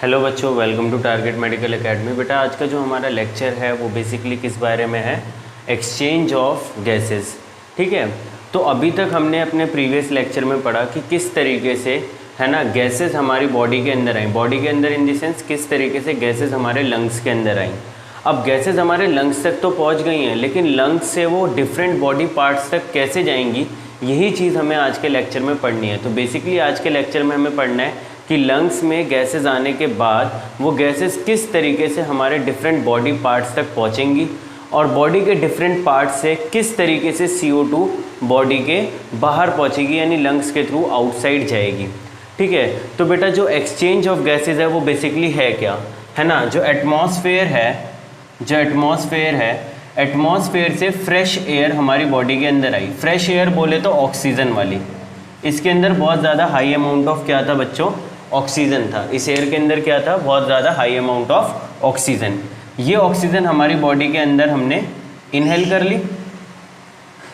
Hello बच्चों, welcome to target medical academy. बेटा आज का जो हमारा लेक्चर है वो बेसिकली किस बारे में है? Exchange of gases. ठीक है, तो अभी तक हमने अपने प्रीवियस लेक्चर में पढ़ा कि किस तरीके से है ना गैसेस हमारी बॉडी के अंदर आई। बॉडी के अंदर इन द सेंस किस तरीके से गैसेस हमारे लंग्स के अंदर आई। अब गैसेस हमारे लंग्स तक तो पहुंच गई हैं, लेकिन लंग्स से वो डिफरेंट बॉडी पार्ट्स तक कैसे जाएंगी, यही चीज़ हमें आज के लेक्चर में पढ़नी है। तो बेसिकली आज के लेक्चर में हमें पढ़ना है कि लंग्स में गैसेस आने के बाद वो गैसेस किस तरीके से हमारे डिफरेंट बॉडी पार्ट्स तक पहुंचेंगी और बॉडी के डिफरेंट पार्ट्स से किस तरीके से CO2 बॉडी के बाहर पहुंचेगी, यानी लंग्स के थ्रू आउटसाइड जाएगी। ठीक है, तो बेटा जो एक्सचेंज ऑफ गैसेस है वो बेसिकली है क्या, है ना? जो एटमॉस्फेयर है, एटमॉस्फेयर से फ्रेश एयर हमारी बॉडी के अंदर आई। फ्रेश एयर बोले तो ऑक्सीजन वाली, इसके अंदर बहुत ज़्यादा हाई अमाउंट ऑफ क्या था बच्चों? ऑक्सीजन था। इस एयर के अंदर क्या था? बहुत ज़्यादा हाई अमाउंट ऑफ ऑक्सीजन। ये ऑक्सीजन हमारी बॉडी के अंदर हमने इनहेल कर ली।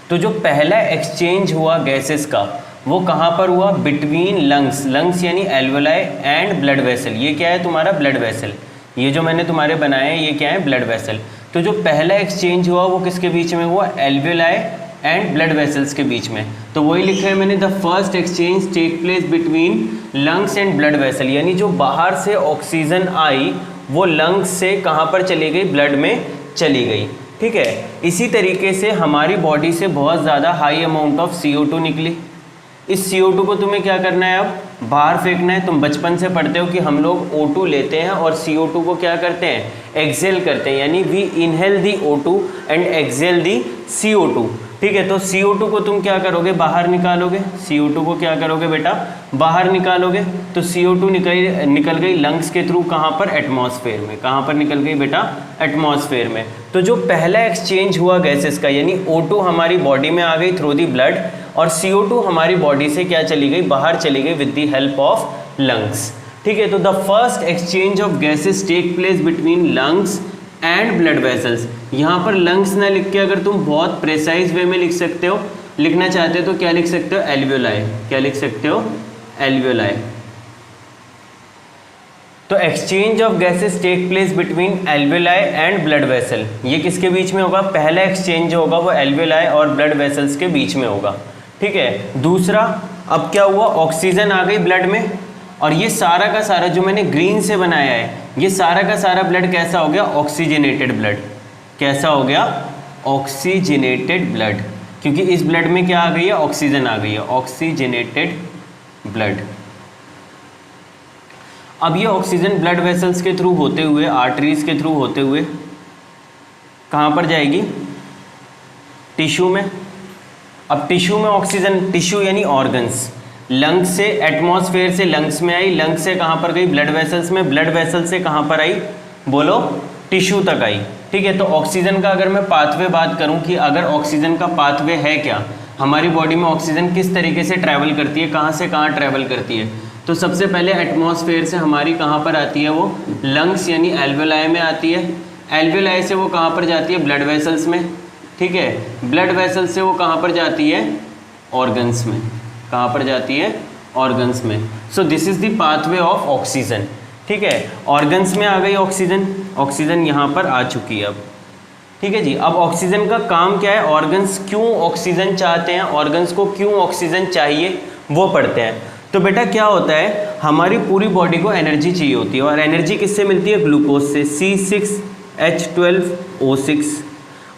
तो जो पहला एक्सचेंज हुआ गैसेस का वो कहाँ पर हुआ? बिटवीन लंग्स यानी एल्वेलाई एंड ब्लड वेसल। ये क्या है तुम्हारा? Blood vessel. ये जो मैंने तुम्हारे बनाए हैं ये क्या है? Blood vessel. तो जो पहला एक्सचेंज हुआ वो किसके बीच में हुआ? एल्वेलाई एंड ब्लड वेसल्स के बीच में। तो वही लिखा है मैंने, the first exchange take place between lungs and blood vessel. यानी जो बाहर से ऑक्सीजन आई वो लंग्स से कहाँ पर चली गई? ब्लड में चली गई। ठीक है, इसी तरीके से हमारी बॉडी से बहुत ज़्यादा हाई अमाउंट ऑफ CO2 निकली। इस CO2 को तुम्हें क्या करना है? अब बाहर फेंकना है। तुम बचपन से पढ़ते हो कि हम लोग O2 लेते हैं और CO2 को क्या करते हैं? एक्सेल करते हैं, यानी we inhale the O2 and exhale the CO2। ठीक है, तो CO2 को तुम क्या करोगे? बाहर निकालोगे। CO2 को क्या करोगे बेटा? बाहर निकालोगे। तो CO2 निकल गई लंग्स के थ्रू, कहाँ पर? एटमॉस्फेयर में। कहाँ पर निकल गई बेटा? एटमॉस्फेयर में। तो जो पहला एक्सचेंज हुआ गैसेस का, यानी O2 हमारी बॉडी में आ गई थ्रू दी ब्लड और CO2 हमारी बॉडी से क्या चली गई? बाहर चली गई with the help of lungs. ठीक है, तो the first exchange of gases take place between lungs and blood vessels. यहाँ पर लंग्स ना लिख के अगर तुम बहुत प्रेसाइज वे में लिख सकते हो, लिखना चाहते हो तो क्या लिख सकते हो? एल्वियोलाई। क्या लिख सकते हो? एल्वियोलाई। तो exchange of gases take place between alveoli and blood vessel. ये किसके बीच में होगा? पहला एक्सचेंज जो होगा वो एल्वियोलाई और ब्लड वेसल्स के बीच में होगा। ठीक है, दूसरा अब क्या हुआ? ऑक्सीजन आ गई ब्लड में और ये सारा का सारा जो मैंने ग्रीन से बनाया है ये सारा का सारा ब्लड कैसा हो गया? Oxygenated blood. कैसा हो गया? ऑक्सीजनेटेड ब्लड, क्योंकि इस ब्लड में क्या आ गई है? ऑक्सीजन आ गई है। Oxygenated blood. अब ये ऑक्सीजन ब्लड वेसल्स के थ्रू होते हुए, आर्टरीज के थ्रू होते हुए कहाँ पर जाएगी? टिश्यू में। अब टिश्यू में ऑक्सीजन, टिश्यू यानी ऑर्गन्स, लंग्स से एटमॉस्फेयर से लंग्स में आई, लंग्स से कहाँ पर गई? ब्लड वेसल्स में, ब्लड वेसल से कहाँ पर आई? बोलो, टिश्यू तक आई। ठीक है, तो ऑक्सीजन का अगर मैं पाथवे बात करूं कि अगर ऑक्सीजन का पाथवे है क्या, हमारी बॉडी में ऑक्सीजन किस तरीके से ट्रैवल करती है, कहाँ से कहाँ ट्रैवल करती है, तो सबसे पहले एटमॉस्फेयर से हमारी कहाँ पर आती है? वो लंग्स यानी एल्वियोलाई में आती है। एल्वियोलाई से वो कहाँ पर जाती है? ब्लड वेसल्स में। ठीक है, ब्लड वेसल्स से वो कहाँ पर जाती है? ऑर्गन्स में। कहाँ पर जाती है? ऑर्गन्स में। So this is the pathway of oxygen. ठीक है, ऑर्गन्स में आ गई ऑक्सीजन, ऑक्सीजन यहाँ पर आ चुकी है अब। ठीक है जी, अब ऑक्सीजन का काम क्या है? ऑर्गन्स क्यों ऑक्सीजन चाहते हैं, ऑर्गन्स को क्यों ऑक्सीजन चाहिए, वो पढ़ते हैं। तो बेटा क्या होता है, हमारी पूरी बॉडी को एनर्जी चाहिए होती है और एनर्जी किससे मिलती है? ग्लूकोज से, C6H12O6।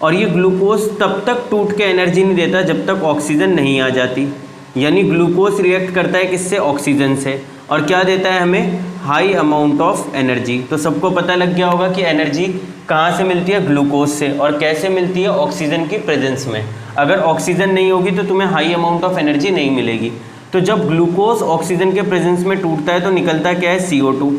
और ये ग्लूकोज तब तक टूट के एनर्जी नहीं देता जब तक ऑक्सीजन नहीं आ जाती, यानी ग्लूकोज रिएक्ट करता है किससे? ऑक्सीजन से, और क्या देता है हमें? High amount of energy. तो सबको पता लग गया होगा कि एनर्जी कहाँ से मिलती है? ग्लूकोज से। और कैसे मिलती है? ऑक्सीजन की प्रेजेंस में। अगर ऑक्सीजन नहीं होगी तो तुम्हें हाई अमाउंट ऑफ एनर्जी नहीं मिलेगी। तो जब ग्लूकोज ऑक्सीजन के प्रेजेंस में टूटता है तो निकलता क्या है? CO2।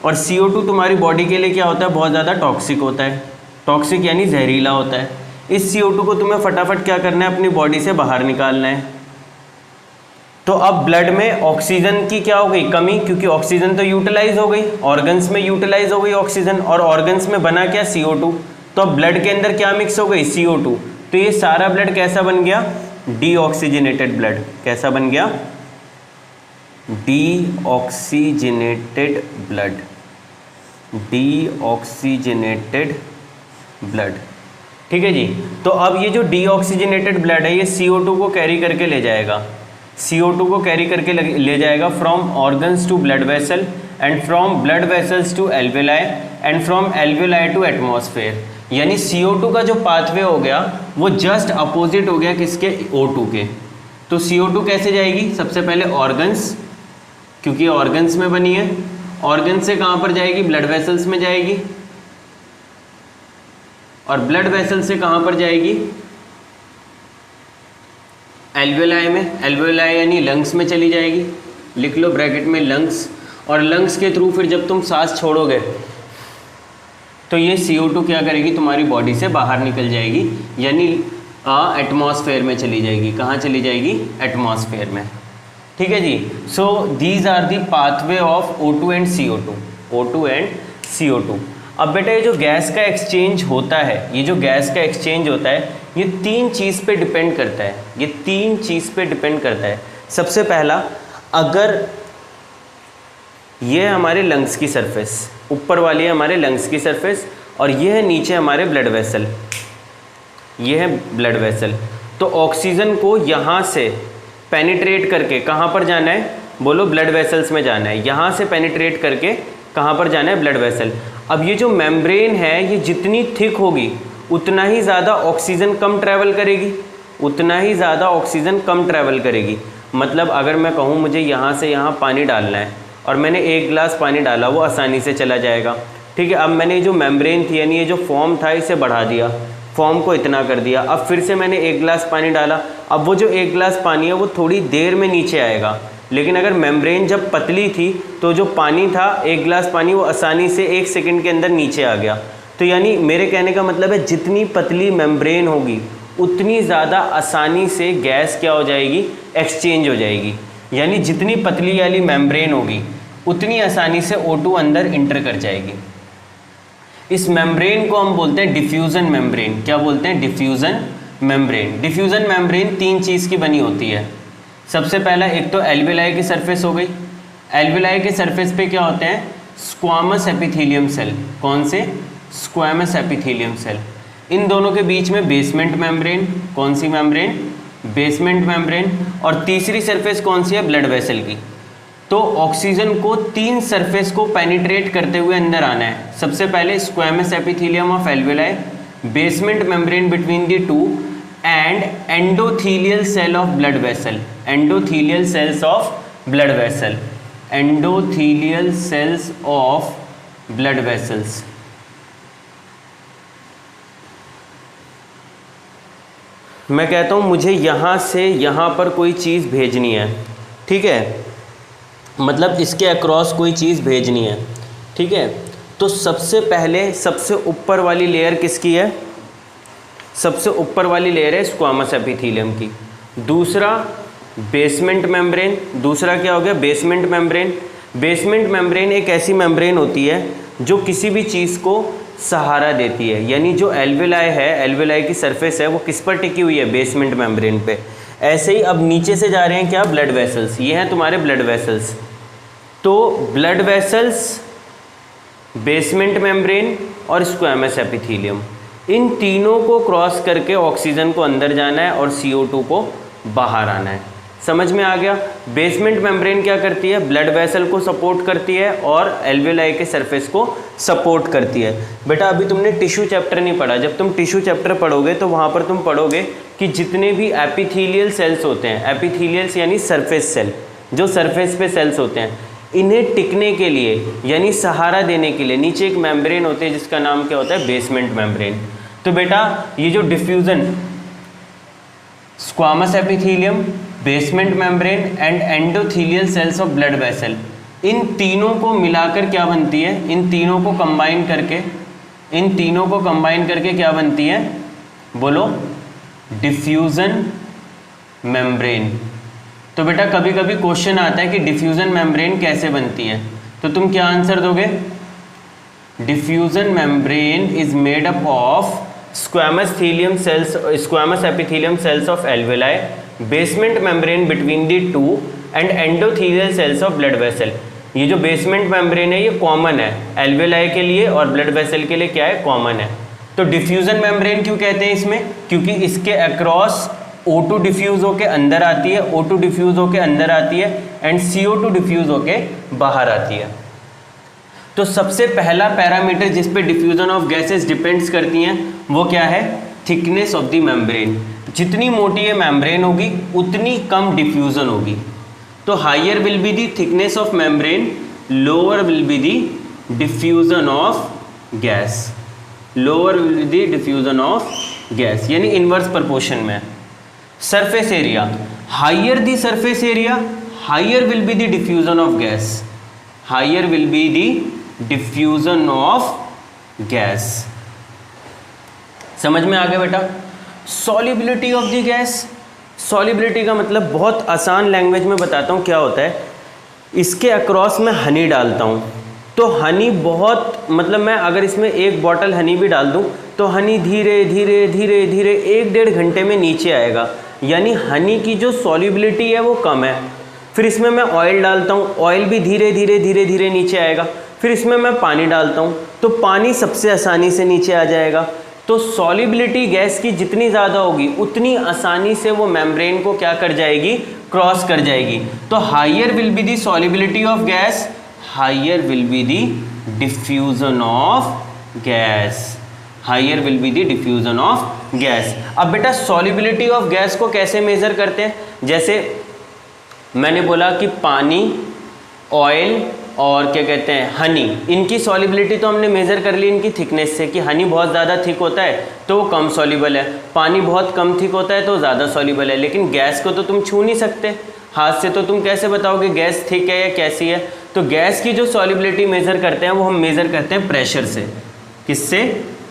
और CO2 तुम्हारी बॉडी के लिए क्या होता है? बहुत ज़्यादा टॉक्सिक होता है। टॉक्सिक यानी जहरीला होता है। इस CO2 को तुम्हें फटाफट क्या करना है? अपनी बॉडी से बाहर निकालना है। तो अब ब्लड में ऑक्सीजन की क्या हो गई? कमी, क्योंकि ऑक्सीजन तो यूटिलाइज हो गई, ऑर्गन्स में यूटिलाइज हो गई ऑक्सीजन, और ऑर्गन्स में बना क्या? CO2। तो अब ब्लड के अंदर क्या मिक्स हो गई? CO2। तो ये सारा ब्लड कैसा बन गया? Deoxygenated blood. कैसा बन गया? Deoxygenated blood. Deoxygenated blood. ठीक है जी। तो अब ये जो डीऑक्सीजनेटेड ब्लड है ये CO2 को कैरी करके ले जाएगा, CO2 को कैरी करके ले जाएगा from organs to blood vessel and from blood vessels to alveoli and from alveoli to atmosphere. यानी CO2 का जो पाथवे हो गया वो जस्ट अपोजिट हो गया किसके, O2 के। तो CO2 कैसे जाएगी, सबसे पहले ऑर्गन्स, क्योंकि ऑर्गन्स में बनी है, ऑर्गन्स से कहाँ पर जाएगी, ब्लड वेसल्स में जाएगी, और ब्लड वेसल से कहाँ पर जाएगी, एल्वेलाई में, एल्वेलाई यानी लंग्स में चली जाएगी, लिख लो ब्रैकेट में लंग्स, और लंग्स के थ्रू फिर जब तुम सांस छोड़ोगे तो ये CO2 क्या करेगी, तुम्हारी बॉडी से बाहर निकल जाएगी, यानी एटमॉस्फेयर में चली जाएगी। कहाँ चली जाएगी, एटमॉस्फेयर में। ठीक है जी। So these are the pathway of O2 and CO2, O2 and CO2। अब बेटा ये जो गैस का एक्सचेंज होता है, ये जो गैस का एक्सचेंज होता है ये तीन चीज़ पे डिपेंड करता है, ये तीन चीज़ पे डिपेंड करता है। सबसे पहला, अगर ये हमारे लंग्स की सरफेस, ऊपर वाली है हमारे लंग्स की सरफेस, और ये है नीचे हमारे ब्लड वेसल, ये है ब्लड वेसल। तो ऑक्सीजन को यहाँ से पेनिट्रेट करके कहाँ पर जाना है, बोलो, ब्लड वेसल्स में जाना है। यहाँ से पेनिट्रेट करके कहाँ पर जाना है, ब्लड वेसल। अब ये जो मेम्ब्रेन है ये जितनी थिक होगी उतना ही ज़्यादा ऑक्सीजन कम ट्रैवल करेगी, उतना ही ज़्यादा ऑक्सीजन कम ट्रैवल करेगी। मतलब अगर मैं कहूँ मुझे यहाँ से यहाँ पानी डालना है और मैंने 1 गिलास पानी डाला, वो आसानी से चला जाएगा। ठीक है। अब मैंने जो मेम्ब्रेन थी यानी ये जो फॉर्म था इसे बढ़ा दिया, फॉर्म को इतना कर दिया। अब फिर से मैंने 1 गिलास पानी डाला, अब वो जो 1 गिलास पानी है वो थोड़ी देर में नीचे आएगा। लेकिन अगर मेम्ब्रेन जब पतली थी तो जो पानी था 1 गिलास पानी वो आसानी से 1 सेकंड के अंदर नीचे आ गया। तो यानी मेरे कहने का मतलब है जितनी पतली मेम्ब्रेन होगी उतनी ज़्यादा आसानी से गैस क्या हो जाएगी, एक्सचेंज हो जाएगी। यानी जितनी पतली वाली मेम्ब्रेन होगी उतनी आसानी से O2 अंदर इंटर कर जाएगी। इस मेम्ब्रेन को हम बोलते हैं डिफ्यूज़न मेम्ब्रेन। क्या बोलते हैं, डिफ्यूज़न मेम्ब्रेन। डिफ्यूज़न मेम्ब्रेन 3 चीज़ की बनी होती है। सबसे पहला एक तो एल्वेलाई की सरफेस हो गई, एल्वेलाई के सरफेस पे क्या होते हैं, स्क्वामस एपिथेलियम सेल। कौन से, स्क्वामस एपिथेलियम सेल। इन दोनों के बीच में बेसमेंट मेम्ब्रेन, कौन सी मेम्ब्रेन, बेसमेंट मेम्ब्रेन। और तीसरी सरफेस कौन सी है, ब्लड वेसल की। तो ऑक्सीजन को 3 सरफेस को पेनिट्रेट करते हुए अंदर आना है। सबसे पहले squamous epithelium of alveoli, basement membrane between the two, and endothelial cell of blood vessel, endothelial cells of blood vessel, endothelial cells of blood vessels. मैं कहता हूँ मुझे यहाँ से यहाँ पर कोई चीज़ भेजनी है, ठीक है, मतलब इसके अक्रॉस कोई चीज़ भेजनी है, ठीक है। तो सबसे पहले सबसे ऊपर वाली लेयर किसकी है, सबसे ऊपर वाली लेयर है स्क्वामस एपिथेलियम की। दूसरा बेसमेंट मेम्ब्रेन, दूसरा क्या हो गया, बेसमेंट मेम्ब्रेन। बेसमेंट मेम्ब्रेन एक ऐसी मेम्ब्रेन होती है जो किसी भी चीज़ को सहारा देती है। यानी जो एल्वेलाई है, एल्वेलाई की सरफेस है वो किस पर टिकी हुई है, बेसमेंट मेम्ब्रेन पे। ऐसे ही अब नीचे से जा रहे हैं क्या, ब्लड वेसल्स। ये हैं तुम्हारे ब्लड वेसल्स। तो ब्लड वेसल्स, बेसमेंट मेम्ब्रेन और स्क्वामस एपिथेलियम, इन तीनों को क्रॉस करके ऑक्सीजन को अंदर जाना है और CO2 को बाहर आना है। समझ में आ गया। बेसमेंट मेम्ब्रेन क्या करती है, ब्लड वेसल को सपोर्ट करती है और एल्वेलाई के सरफेस को सपोर्ट करती है। बेटा अभी तुमने टिश्यू चैप्टर नहीं पढ़ा, जब तुम टिश्यू चैप्टर पढ़ोगे तो वहाँ पर तुम पढ़ोगे कि जितने भी एपिथेलियल सेल्स होते हैं, एपिथेलियल्स यानी सरफेस सेल, जो सरफेस पे सेल्स होते हैं, इन्हें टिकने के लिए यानी सहारा देने के लिए नीचे एक मेम्ब्रेन होती है जिसका नाम क्या होता है, बेसमेंट मेम्ब्रेन। तो बेटा ये जो diffusion, squamous epithelium, basement membrane and endothelial cells of blood vessel, इन तीनों को मिलाकर क्या बनती है, इन तीनों को कंबाइन करके, इन तीनों को कंबाइन करके क्या बनती है, बोलो, डिफ्यूज़न मेम्ब्रेन। तो बेटा कभी कभी क्वेश्चन आता है कि डिफ्यूज़न मेम्ब्रेन कैसे बनती है, तो तुम क्या आंसर दोगे, diffusion membrane is made up of squamous epithelium cells of alveoli, basement membrane between the two, and endothelial cells of blood vessel. ये जो बेसमेंट मेम्ब्रेन है ये कॉमन है, एल्वेलाई के लिए और ब्लड वेसल के लिए क्या है, कॉमन है। तो डिफ्यूजन मेम्ब्रेन क्यों कहते हैं इसमें, क्योंकि इसके अक्रॉस O2 डिफ्यूज होके अंदर आती है, O2 डिफ्यूज होके अंदर आती है एंड CO2 डिफ्यूज होके बाहर आती है। तो सबसे पहला पैरामीटर जिस पे डिफ्यूजन ऑफ गैसेस डिपेंड्स करती हैं वो क्या है, थिकनेस ऑफ द मेम्ब्रेन। जितनी मोटी ये मेम्ब्रेन होगी उतनी कम डिफ्यूजन होगी। तो higher will be the thickness of membrane, lower will be the diffusion of gas, lower will be the diffusion of gas, यानी इनवर्स प्रोपोर्शन में। Surface area, higher the surface area higher will be the diffusion of gas, higher will be the diffusion of gas. समझ में आ गया बेटा। Solubility of the gas, solubility का मतलब बहुत आसान लैंग्वेज में बताता हूँ क्या होता है। इसके अक्रॉस में हनी डालता हूँ तो हनी बहुत, मतलब मैं अगर इसमें एक बॉटल हनी भी डाल दूँ तो हनी धीरे धीरे धीरे धीरे 1-1.5 घंटे में नीचे आएगा, यानी हनी की जो सॉल्युबिलिटी है वो कम है। फिर इसमें मैं ऑयल डालता हूँ, ऑयल भी धीरे धीरे धीरे धीरे नीचे आएगा। फिर इसमें मैं पानी डालता हूँ तो पानी सबसे आसानी से नीचे आ जाएगा। तो सॉल्युबिलिटी गैस की जितनी ज़्यादा होगी उतनी आसानी से वो मेम्ब्रेन को क्या कर जाएगी, क्रॉस कर जाएगी। तो higher will be the solubility of gas, higher will be the diffusion of gas, higher will be the diffusion of gas. अब बेटा सॉल्युबिलिटी ऑफ गैस को कैसे मेज़र करते हैं, जैसे मैंने बोला कि पानी, ऑयल और क्या कहते हैं हनी, इनकी सॉल्युबिलिटी तो हमने मेज़र कर ली इनकी थिकनेस से कि हनी बहुत ज़्यादा थिक होता है तो वो कम सॉल्युबल है, पानी बहुत कम थिक होता है तो ज़्यादा सॉल्युबल है। लेकिन गैस को तो तुम छू नहीं सकते हाथ से, तो तुम कैसे बताओगे गैस थिक है या कैसी है। तो गैस की जो सॉल्युबिलिटी मेज़र करते हैं वो हम मेज़र करते हैं प्रेशर से। किससे,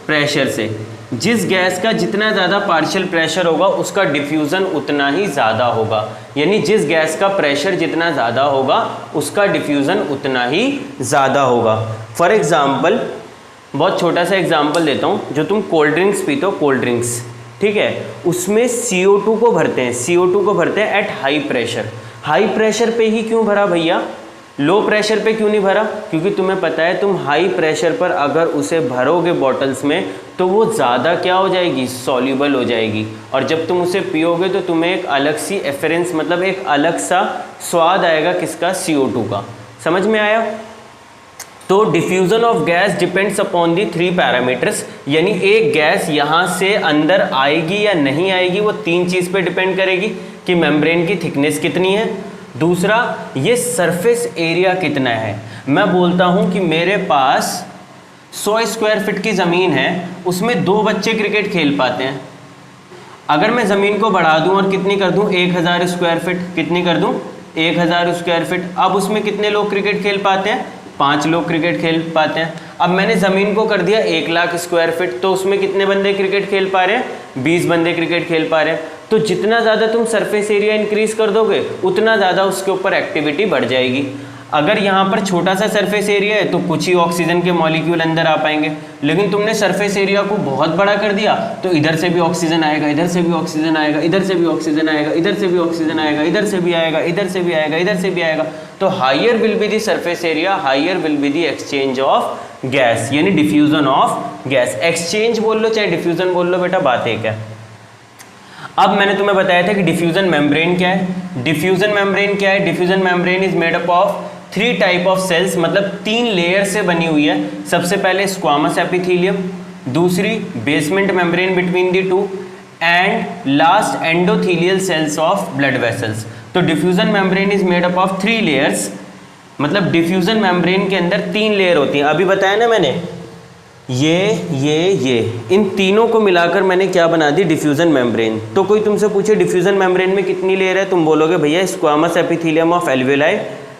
प्रेशर से। जिस गैस का जितना ज़्यादा पार्शियल प्रेशर होगा उसका डिफ्यूज़न उतना ही ज़्यादा होगा, यानी जिस गैस का प्रेशर जितना ज़्यादा होगा उसका डिफ्यूज़न उतना ही ज़्यादा होगा। फॉर एग्ज़ाम्पल, बहुत छोटा सा एग्जांपल देता हूँ, जो तुम कोल्ड ड्रिंक्स पीते हो, कोल्ड ड्रिंक्स, ठीक है, उसमें CO2 को भरते हैं, CO2 को भरते हैं at high pressure. High pressure पे ही क्यों भरा भैया, लो प्रेशर पे क्यों नहीं भरा, क्योंकि तुम्हें पता है तुम हाई प्रेशर पर अगर उसे भरोगे बॉटल्स में तो वो ज़्यादा क्या हो जाएगी, सॉल्युबल हो जाएगी, और जब तुम उसे पियोगे तो तुम्हें एक अलग सी एफरेंस, मतलब एक अलग सा स्वाद आएगा किसका, CO2 का। समझ में आया। तो diffusion of gas depends upon the 3 parameters, यानी एक गैस यहाँ से अंदर आएगी या नहीं आएगी वो 3 चीज़ पे डिपेंड करेगी कि मेम्ब्रेन की थिकनेस कितनी है, दूसरा ये सरफेस एरिया कितना है। मैं बोलता हूँ कि मेरे पास 100 स्क्वायर फीट की ज़मीन है, उसमें 2 बच्चे क्रिकेट खेल पाते हैं। अगर मैं ज़मीन को बढ़ा दूँ और कितनी कर दूँ, 1000 स्क्वायर फीट, कितनी कर दूँ, 1000 स्क्वायर फीट। अब उसमें कितने लोग क्रिकेट खेल पाते हैं, 5 लोग क्रिकेट खेल पाते हैं। अब मैंने ज़मीन को कर दिया 1 लाख स्क्वायर फीट, तो उसमें कितने बंदे क्रिकेट खेल पा रहे हैं, 20 बंदे क्रिकेट खेल पा रहे हैं। तो जितना ज़्यादा तुम सरफेस एरिया इंक्रीज़ कर दोगे उतना ज़्यादा उसके ऊपर एक्टिविटी बढ़ जाएगी। अगर यहाँ पर छोटा सा सरफेस एरिया है तो कुछ ही ऑक्सीजन के मॉलिक्यूल अंदर आ पाएंगे, लेकिन तुमने सरफेस एरिया को बहुत बड़ा कर दिया तो इधर से भी ऑक्सीजन आएगा, इधर से भी ऑक्सीजन आएगा, इधर से भी ऑक्सीजन आएगा, इधर से भी ऑक्सीजन आएगा, इधर से भी आएगा, इधर से भी आएगा, इधर से भी आएगा। तो higher will be the surface area, higher will be the exchange of gas, यानी डिफ्यूजन ऑफ गैस। एक्सचेंज बोल लो चाहे डिफ्यूजन बोल लो, बेटा बात एक है। अब मैंने तुम्हें बताया था कि डिफ्यूजन मेम्ब्रेन क्या है। डिफ्यूजन मेम्ब्रेन क्या है, diffusion membrane is made up of 3 type of cells, मतलब 3 लेयर से बनी हुई है। सबसे पहले स्क्वामस एपिथेलियम, दूसरी basement membrane between the 2 and last endothelial cells of blood vessels. तो diffusion membrane is made up of 3 layers, मतलब डिफ्यूजन मेम्ब्रेन के अंदर 3 लेयर होती हैं। अभी बताया ना मैंने, ये इन तीनों को मिलाकर मैंने क्या बना दी, डिफ्यूजन मेम्ब्रेन। तो कोई तुमसे पूछे डिफ्यूजन मेम्ब्रेन में कितनी लेयर है, तुम बोलोगे भैया squamous epithelium of alveoli,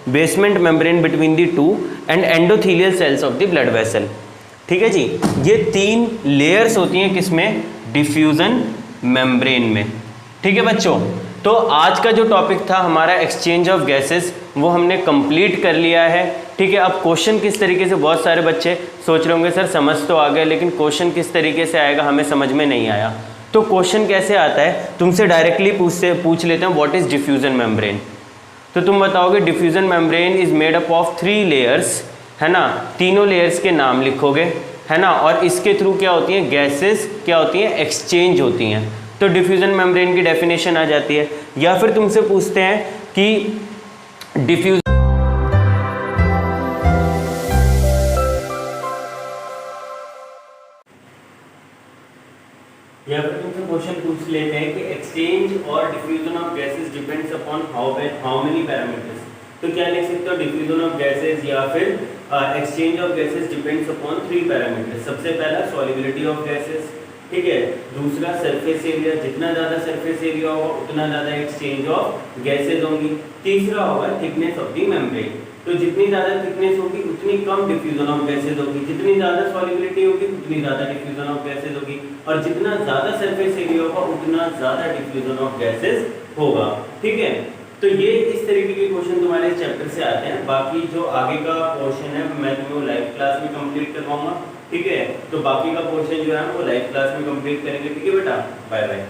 basement membrane between the 2 and endothelial cells of the blood vessel. ठीक है जी, ये 3 लेयर्स होती हैं किसमें, डिफ्यूजन मेम्ब्रेन में। ठीक है बच्चों, तो आज का जो टॉपिक था हमारा एक्सचेंज ऑफ गैसेस, वो हमने कंप्लीट कर लिया है। ठीक है, अब क्वेश्चन किस तरीके से, बहुत सारे बच्चे सोच रहे होंगे सर समझ तो आ गए लेकिन क्वेश्चन किस तरीके से आएगा हमें समझ में नहीं आया। तो क्वेश्चन कैसे आता है, तुमसे डायरेक्टली पूछ लेते हैं व्हाट इज डिफ्यूजन मेम्ब्रेन। तो तुम बताओगे diffusion membrane is made up of 3 layers, है ना, तीनों लेयर्स के नाम लिखोगे, है ना, और इसके थ्रू क्या होती हैं, गैसेस क्या होती हैं, एक्सचेंज होती हैं। तो डिफ्यूजन मेम्ब्रेन की डेफिनेशन आ जाती है। या फिर तुमसे पूछते हैं कि डिफ्यूजन, या फिर तुमसे क्वेश्चन पूछ लेते हैं कि एक्सचेंज और diffusion of gases depends upon how many parameters. तो क्या लिख सकते हो, डिफ्यूजन ऑफ गैसेस या फिर exchange of gases depends upon 3 parameters. सबसे पहला सॉल्युबिलिटी ऑफ गैसेस, ठीक है, दूसरा सरफेस एरिया, जितना ज़्यादा सरफेस एरिया होगा उतना ज़्यादा एक्सचेंज ऑफ गैसेज होंगी, तीसरा होगा थिकनेस ऑफ द मेम्ब्रेन। तो जितनी ज़्यादा थिकनेस होगी उतनी कम डिफ्यूजन ऑफ गैसेज होगी, जितनी ज़्यादा सॉल्युबिलिटी होगी उतनी ज़्यादा डिफ्यूजन ऑफ गैसेज होगी, और जितना ज़्यादा सरफेस एरिया होगा उतना ज़्यादा डिफ्यूजन ऑफ गैसेज होगा, ठीक है। तो ये इस तरीके के क्वेश्चन तुम्हारे चैप्टर से आते हैं। बाकी जो आगे का पोर्शन है मैं तुम्हें वो लाइव क्लास में कंप्लीट करवाऊंगा, ठीक है। तो बाकी का पोर्शन जो है वो लाइव क्लास में कंप्लीट करेंगे, ठीक है बेटा। Bye bye.